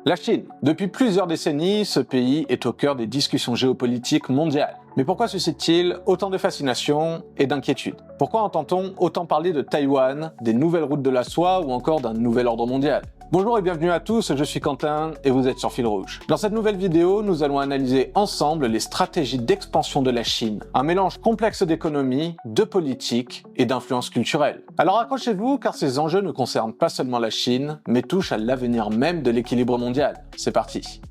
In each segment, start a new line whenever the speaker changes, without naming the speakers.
La Chine. Depuis plusieurs décennies, ce pays est au cœur des discussions géopolitiques mondiales. Mais pourquoi suscite-t-il autant de fascination et d'inquiétude? Pourquoi entend-on autant parler de Taïwan, des nouvelles routes de la soie ou encore d'un nouvel ordre mondial? Bonjour et bienvenue à tous, je suis Quentin et vous êtes sur Fil Rouge. Dans cette nouvelle vidéo, nous allons analyser ensemble les stratégies d'expansion de la Chine, un mélange complexe d'économie, de politique et d'influence culturelle. Alors accrochez-vous car ces enjeux ne concernent pas seulement la Chine, mais touchent à l'avenir même de l'équilibre mondial. C'est parti.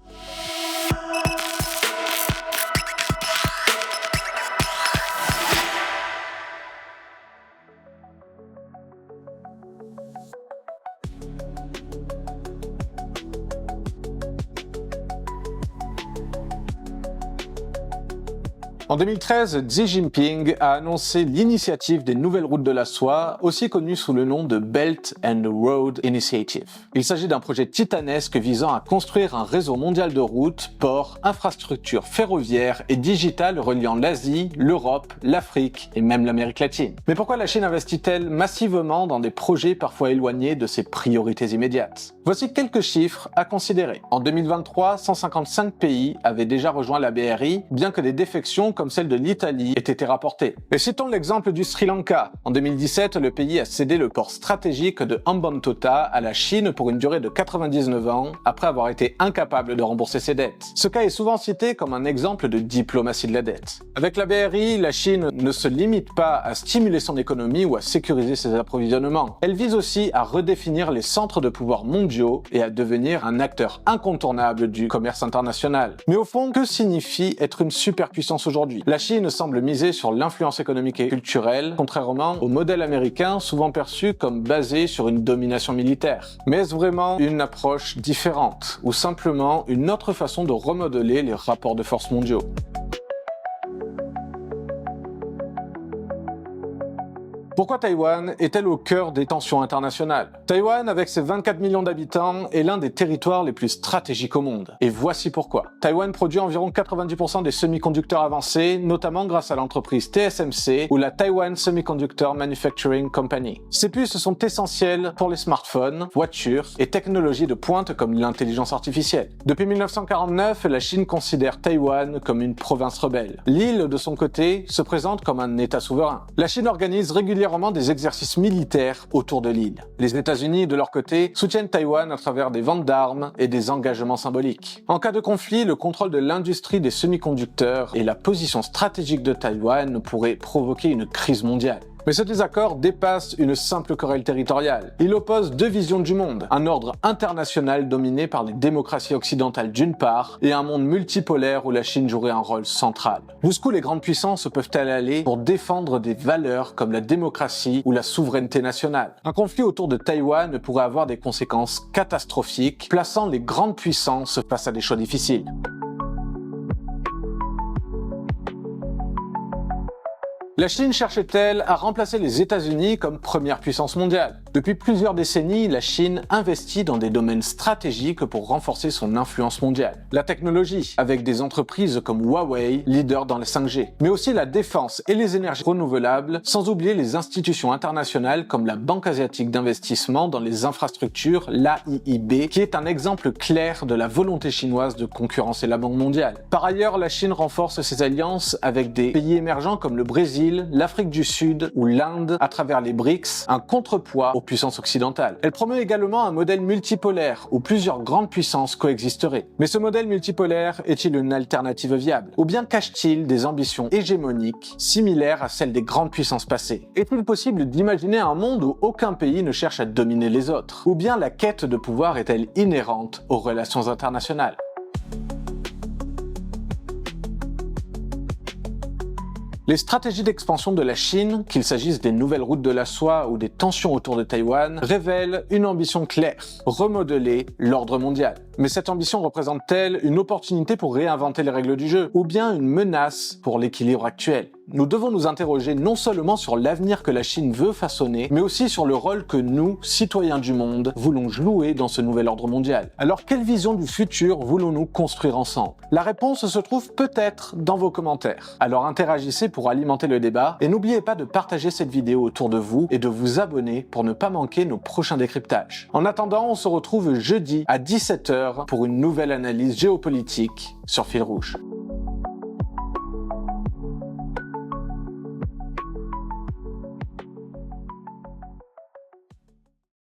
En 2013, Xi Jinping a annoncé l'initiative des nouvelles routes de la soie, aussi connue sous le nom de Belt and Road Initiative. Il s'agit d'un projet titanesque visant à construire un réseau mondial de routes, ports, infrastructures ferroviaires et digitales reliant l'Asie, l'Europe, l'Afrique et même l'Amérique latine. Mais pourquoi la Chine investit-elle massivement dans des projets parfois éloignés de ses priorités immédiates? Voici quelques chiffres à considérer. En 2023, 155 pays avaient déjà rejoint la BRI, bien que des défections comme celle de l'Italie aient été rapportées. Et citons l'exemple du Sri Lanka. En 2017, le pays a cédé le port stratégique de Hambantota à la Chine pour une durée de 99 ans, après avoir été incapable de rembourser ses dettes. Ce cas est souvent cité comme un exemple de diplomatie de la dette. Avec la BRI, la Chine ne se limite pas à stimuler son économie ou à sécuriser ses approvisionnements. Elle vise aussi à redéfinir les centres de pouvoir mondiaux et à devenir un acteur incontournable du commerce international. Mais au fond, que signifie être une superpuissance aujourd'hui? La Chine semble miser sur l'influence économique et culturelle, contrairement au modèle américain souvent perçu comme basé sur une domination militaire. Mais est-ce vraiment une approche différente, ou simplement une autre façon de remodeler les rapports de force mondiaux? Pourquoi Taïwan est-elle au cœur des tensions internationales? Taïwan, avec ses 24 millions d'habitants, est l'un des territoires les plus stratégiques au monde. Et voici pourquoi. Taïwan produit environ 90% des semi-conducteurs avancés, notamment grâce à l'entreprise TSMC ou la Taiwan Semiconductor Manufacturing Company. Ces puces sont essentielles pour les smartphones, voitures et technologies de pointe comme l'intelligence artificielle. Depuis 1949, la Chine considère Taïwan comme une province rebelle. L'île, de son côté, se présente comme un État souverain. La Chine organise régulièrement des exercices militaires autour de l'île. Les États-Unis, de leur côté, soutiennent Taïwan à travers des ventes d'armes et des engagements symboliques. En cas de conflit, le contrôle de l'industrie des semi-conducteurs et la position stratégique de Taïwan pourraient provoquer une crise mondiale. Mais ce désaccord dépasse une simple querelle territoriale. Il oppose deux visions du monde, un ordre international dominé par les démocraties occidentales d'une part, et un monde multipolaire où la Chine jouerait un rôle central. Jusqu'où les grandes puissances peuvent-elles aller pour défendre des valeurs comme la démocratie ou la souveraineté nationale? Un conflit autour de Taïwan pourrait avoir des conséquences catastrophiques, plaçant les grandes puissances face à des choix difficiles. La Chine cherche-t-elle à remplacer les États-Unis comme première puissance mondiale? Depuis plusieurs décennies, la Chine investit dans des domaines stratégiques pour renforcer son influence mondiale. La technologie, avec des entreprises comme Huawei, leader dans les 5G, mais aussi la défense et les énergies renouvelables, sans oublier les institutions internationales comme la Banque asiatique d'investissement dans les infrastructures, l'AIIB, qui est un exemple clair de la volonté chinoise de concurrencer la Banque mondiale. Par ailleurs, la Chine renforce ses alliances avec des pays émergents comme le Brésil, l'Afrique du Sud ou l'Inde à travers les BRICS, un contrepoids aux puissances occidentales. Elle promeut également un modèle multipolaire où plusieurs grandes puissances coexisteraient. Mais ce modèle multipolaire est-il une alternative viable? Ou bien cache-t-il des ambitions hégémoniques similaires à celles des grandes puissances passées? Est-il possible d'imaginer un monde où aucun pays ne cherche à dominer les autres? Ou bien la quête de pouvoir est-elle inhérente aux relations internationales? Les stratégies d'expansion de la Chine, qu'il s'agisse des nouvelles routes de la soie ou des tensions autour de Taïwan, révèlent une ambition claire, remodeler l'ordre mondial. Mais cette ambition représente-t-elle une opportunité pour réinventer les règles du jeu, ou bien une menace pour l'équilibre actuel? nous devons nous interroger non seulement sur l'avenir que la Chine veut façonner, mais aussi sur le rôle que nous, citoyens du monde, voulons jouer dans ce nouvel ordre mondial. Alors quelle vision du futur voulons-nous construire ensemble? La réponse se trouve peut-être dans vos commentaires. Alors interagissez pour alimenter le débat et n'oubliez pas de partager cette vidéo autour de vous et de vous abonner pour ne pas manquer nos prochains décryptages. En attendant, on se retrouve jeudi à 17h pour une nouvelle analyse géopolitique sur Fil Rouge.